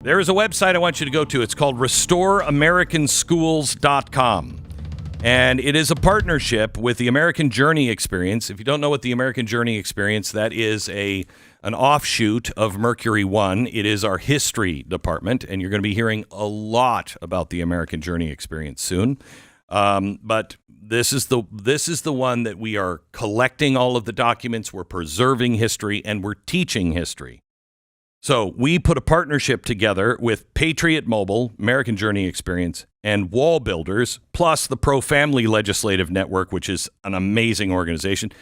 There is a website I want you to go to. It's called RestoreAmericanSchools.com. And it is a partnership with the American Journey Experience. If you don't know what the American Journey Experience, that is an offshoot of Mercury One. It is our history department, and you're going to be hearing a lot about the American Journey Experience soon. But this is the one that we are collecting all of the documents, we're preserving history, and we're teaching history. So we put a partnership together with Patriot Mobile, American Journey Experience, and Wall Builders, plus the Pro Family Legislative Network, which is an amazing organization.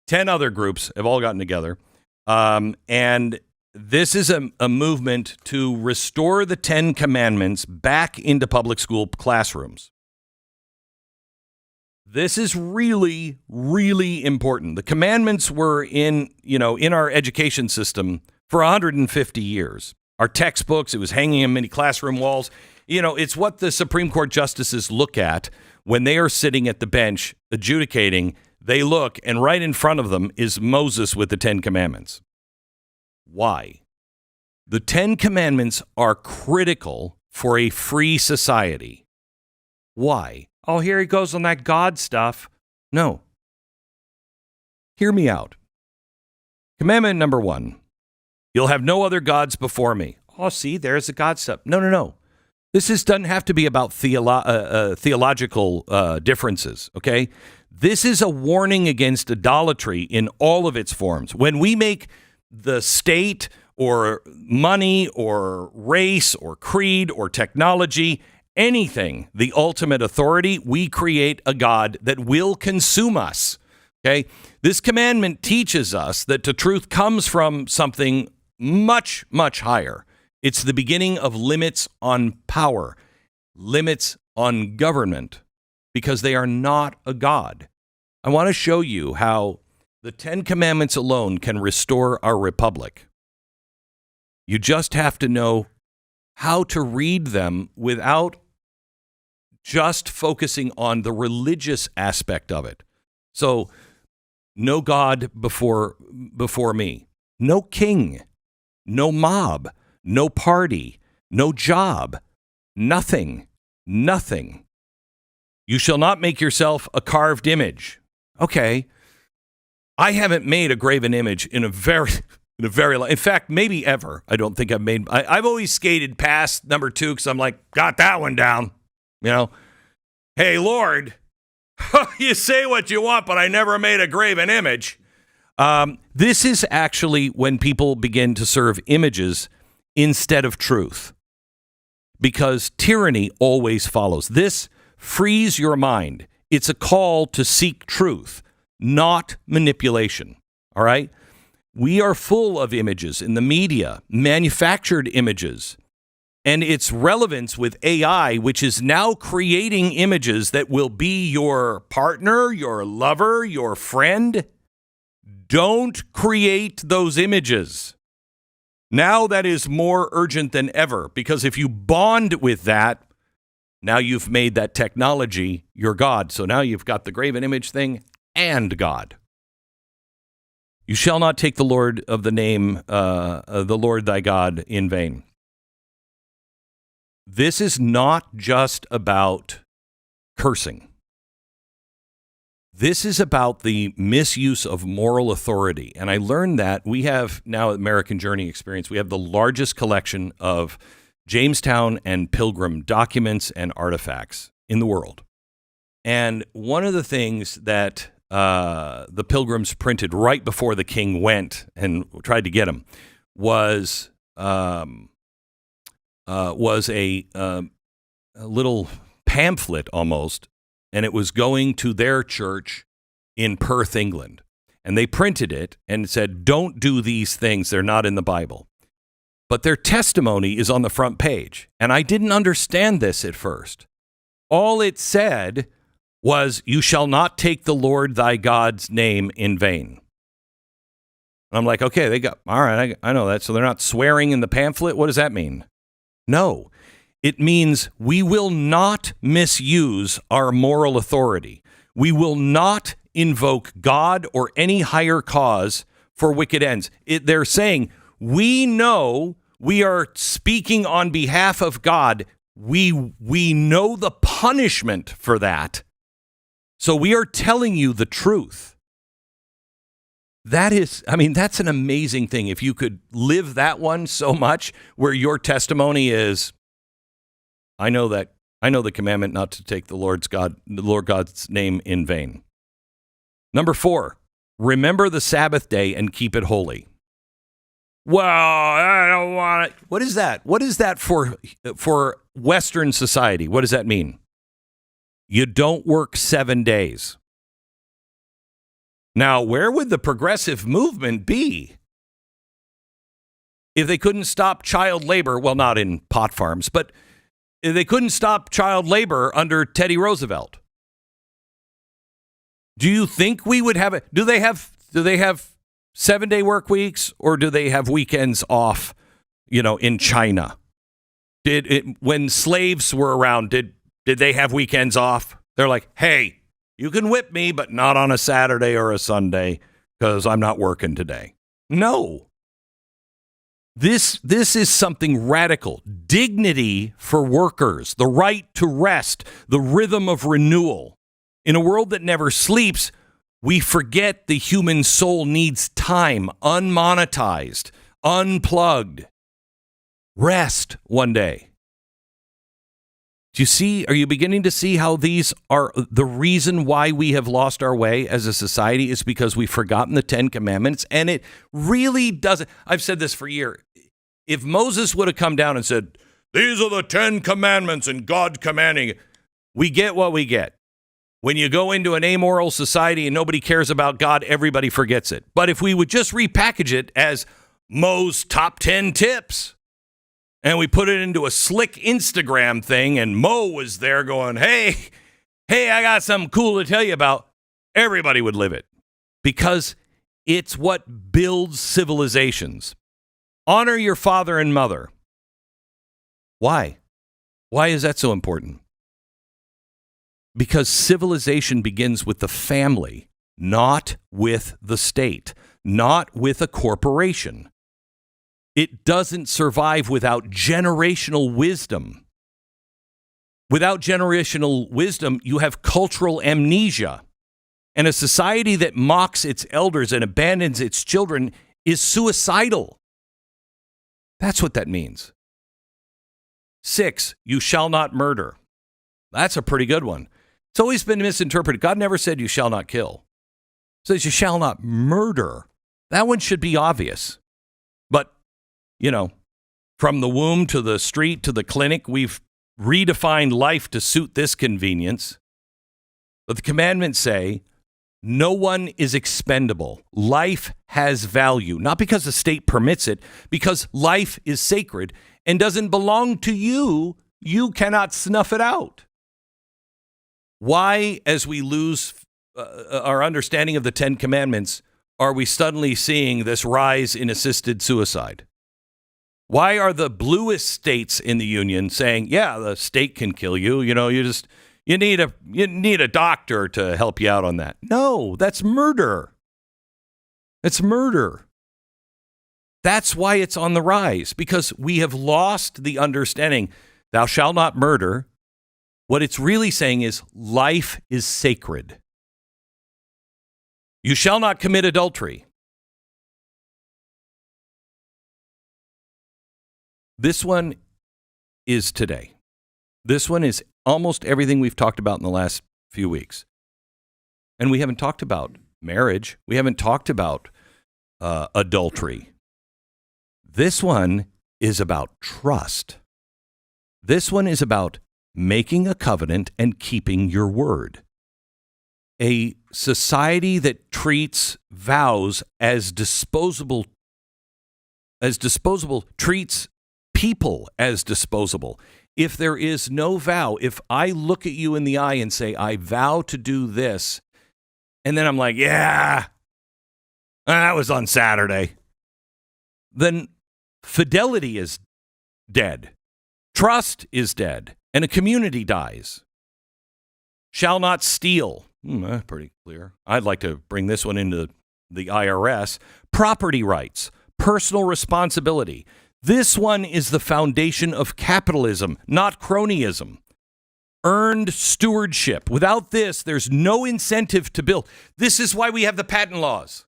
10 other groups have all gotten together. And this is a movement to restore the 10 Commandments back into public school classrooms. This is really, really important. The commandments were in our education system for 150 years. Our textbooks, it was hanging in many classroom walls. It's what the Supreme Court justices look at when they are sitting at the bench adjudicating. They look, and right in front of them is Moses with the 10 Commandments. Why? The 10 Commandments are critical for a free society. Why? Oh, here he goes on that God stuff. No. Hear me out. Commandment number 1. You'll have no other gods before me. Oh, see, there's the God stuff. No. This doesn't have to be about theological differences, okay? This is a warning against idolatry in all of its forms. When we make the state or money or race or creed or technology, anything, the ultimate authority, we create a God that will consume us, okay? This commandment teaches us that the truth comes from something much, much higher. It's the beginning of limits on power, limits on government, because they are not a God. I want to show you how the 10 Commandments alone can restore our republic. You just have to know how to read them without just focusing on the religious aspect of it. So, no God before me, no king, no mob, no party, no job, nothing. You shall not make yourself a carved image. Okay, I haven't made a graven image in a very long, in fact, maybe ever. I don't think I've made, I've always skated past number 2 because I'm like, got that one down. Hey, Lord, you say what you want, but I never made a graven image. This is actually when people begin to serve images instead of truth, because tyranny always follows. This frees your mind. It's a call to seek truth, not manipulation. All right? We are full of images in the media, manufactured images, and its relevance with AI, which is now creating images that will be your partner, your lover, your friend. Don't create those images. Now that is more urgent than ever, because if you bond with that, now you've made that technology your God. So now you've got the graven image thing and God. You shall not take the Lord of the name, the Lord thy God in vain. This is not just about cursing. This is about the misuse of moral authority. And I learned that we have now at American Journey Experience, we have the largest collection of Jamestown and Pilgrim documents and artifacts in the world. And one of the things that the Pilgrims printed right before the king went and tried to get him was a little pamphlet almost, and it was going to their church in Perth, England. And they printed it and said, don't do these things. They're not in the Bible. But their testimony is on the front page. And I didn't understand this at first. All it said was, you shall not take the Lord thy God's name in vain. And I'm like, okay, all right, I know that. So they're not swearing in the pamphlet? What does that mean? No, it means we will not misuse our moral authority. We will not invoke God or any higher cause for wicked ends. They're saying, we know We are speaking on behalf of God. We know the punishment for that. So we are telling you the truth. That's an amazing thing. If you could live that one so much where your testimony is, I know the commandment not to take the Lord God's name in vain. Number 4, remember the Sabbath day and keep it holy. Well, I don't want it. What is that? What is that for Western society? What does that mean? You don't work 7 days. Now, where would the progressive movement be if they couldn't stop child labor? Well, not in pot farms, but if they couldn't stop child labor under Teddy Roosevelt. Do you think we would have it? Do they have 7-day work weeks, or do they have weekends off, in China? When slaves were around, did they have weekends off? They're like, hey, you can whip me, but not on a Saturday or a Sunday because I'm not working today. No. This is something radical. Dignity for workers, the right to rest, the rhythm of renewal. In a world that never sleeps, we forget the human soul needs time, unmonetized, unplugged. Rest one day. Are you beginning to see how these are the reason why we have lost our way as a society is because we've forgotten the 10 Commandments, and it really doesn't. I've said this for years. If Moses would have come down and said, these are the 10 Commandments and God commanding, we get what we get. When you go into an amoral society and nobody cares about God, everybody forgets it. But if we would just repackage it as Mo's top 10 tips, and we put it into a slick Instagram thing, and Mo was there going, hey, I got something cool to tell you about, everybody would live it. Because it's what builds civilizations. Honor your father and mother. Why? Why is that so important? Because civilization begins with the family, not with the state, not with a corporation. It doesn't survive without generational wisdom. Without generational wisdom, you have cultural amnesia. And a society that mocks its elders and abandons its children is suicidal. That's what that means. 6, you shall not murder. That's a pretty good one. It's always been misinterpreted. God never said you shall not kill. It says you shall not murder. That one should be obvious. But, from the womb to the street to the clinic, we've redefined life to suit this convenience. But the commandments say, no one is expendable. Life has value, not because the state permits it, because life is sacred and doesn't belong to you. You cannot snuff it out. Why, as we lose our understanding of the 10 Commandments, are we suddenly seeing this rise in assisted suicide? Why are the bluest states in the union saying, yeah, the state can kill you, you need a doctor to help you out on that? No, that's murder. It's murder. That's why it's on the rise, because we have lost the understanding, thou shalt not murder. What it's really saying is life is sacred. You shall not commit adultery. This one is today. This one is almost everything we've talked about in the last few weeks. And we haven't talked about marriage. We haven't talked about adultery. This one is about trust. This one is about making a covenant and keeping your word. A society that treats vows as disposable, treats people as disposable. If there is no vow, if I look at you in the eye and say, I vow to do this, and then I'm like, yeah, that was on Saturday, then fidelity is dead. Trust is dead. And a community dies. Shall not steal. Pretty clear. I'd like to bring this one into the IRS. Property rights, personal responsibility. This one is the foundation of capitalism, not cronyism. Earned stewardship. Without this, there's no incentive to build. This is why we have the patent laws.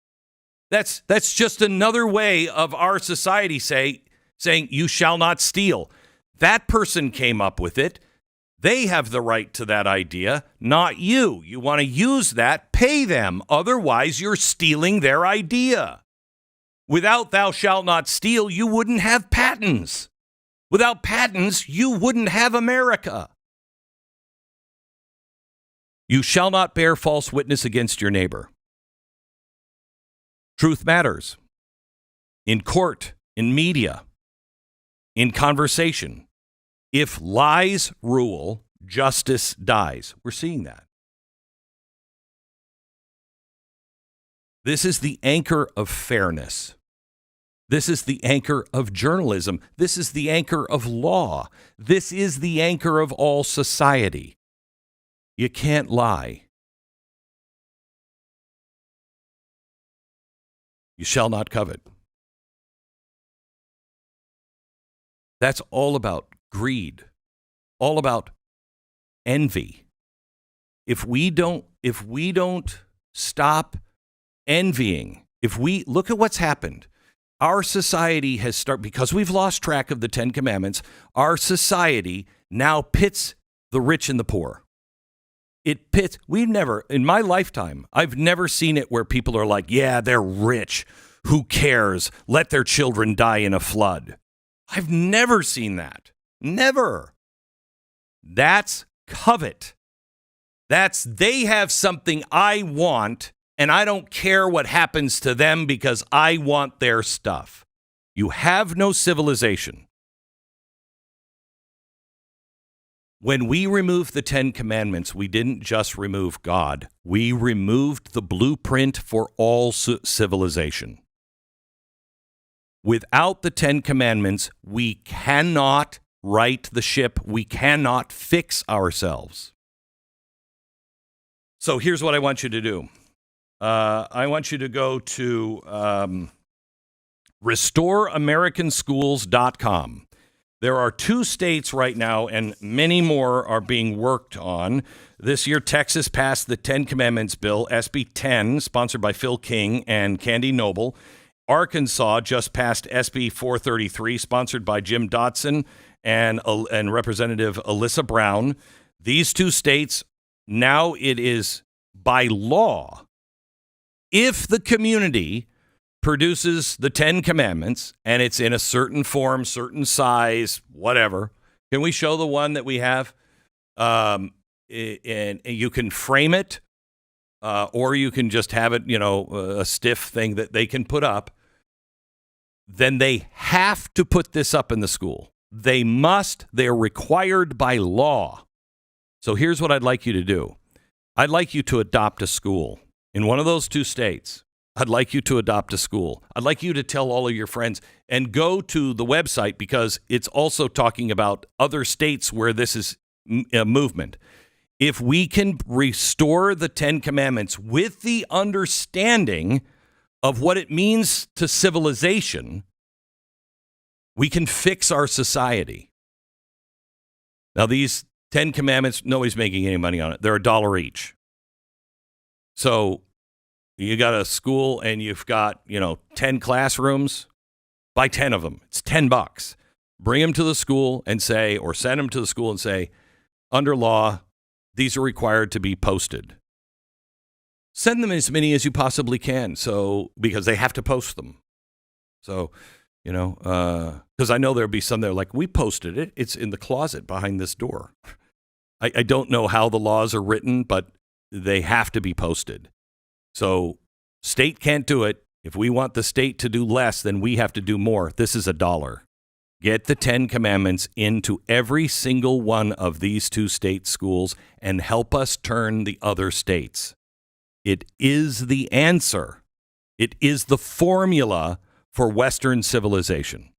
That's just another way of our society saying you shall not steal. That person came up with it. They have the right to that idea, not you. You want to use that, pay them. Otherwise, you're stealing their idea. Without thou shalt not steal, you wouldn't have patents. Without patents, you wouldn't have America. You shall not bear false witness against your neighbor. Truth matters. In court, in media, in conversation. If lies rule, justice dies. We're seeing that. This is the anchor of fairness. This is the anchor of journalism. This is the anchor of law. This is the anchor of all society. You can't lie. You shall not covet. That's all about greed, all about envy. If we don't stop envying, if we look at what's happened, our society has started, because we've lost track of the 10 Commandments, our society now pits the rich and the poor. It pits, in my lifetime, I've never seen it where people are like, yeah, they're rich. Who cares? Let their children die in a flood. I've never seen that. Never. That's covet. They have something I want, and I don't care what happens to them because I want their stuff. You have no civilization. When we removed the 10 Commandments, we didn't just remove God. We removed the blueprint for all civilization. Without the 10 Commandments, we cannot right the ship. We cannot fix ourselves. So here's what I want you to do. I want you to go to restoreamericanschools.com. There are 2 states right now, and many more are being worked on. This year, Texas passed the 10 Commandments bill, SB 10, sponsored by Phil King and Candy Noble. Arkansas just passed SB 433, sponsored by Jim Dotson and Representative Alyssa Brown. These 2 states, now it is by law, if the community produces the 10 Commandments and it's in a certain form, certain size, whatever. Can we show the one that we have? And you can frame it, or you can just have it, a stiff thing that they can put up. Then they have to put this up in the school. They're required by law. So here's what I'd like you to do. I'd like you to adopt a school in one of those 2 states. I'd like you to adopt a school. I'd like you to tell all of your friends and go to the website because it's also talking about other states where this is a movement. If we can restore the 10 Commandments with the understanding of what it means to civilization, we can fix our society. Now, these 10 Commandments, nobody's making any money on it. They're $1 each. So you got a school and you've got, 10 classrooms. Buy 10 of them. It's $10. Bring them to the school and say, or send them to the school and say, under law, these are required to be posted. Send them as many as you possibly can. So, because they have to post them. So, because I know there'll be some that are like, we posted it. It's in the closet behind this door. I don't know how the laws are written, but they have to be posted. So state can't do it. If we want the state to do less, then we have to do more. This is $1. Get the 10 Commandments into every single one of these 2 state schools and help us turn the other states. It is the answer. It is the formula for Western civilization.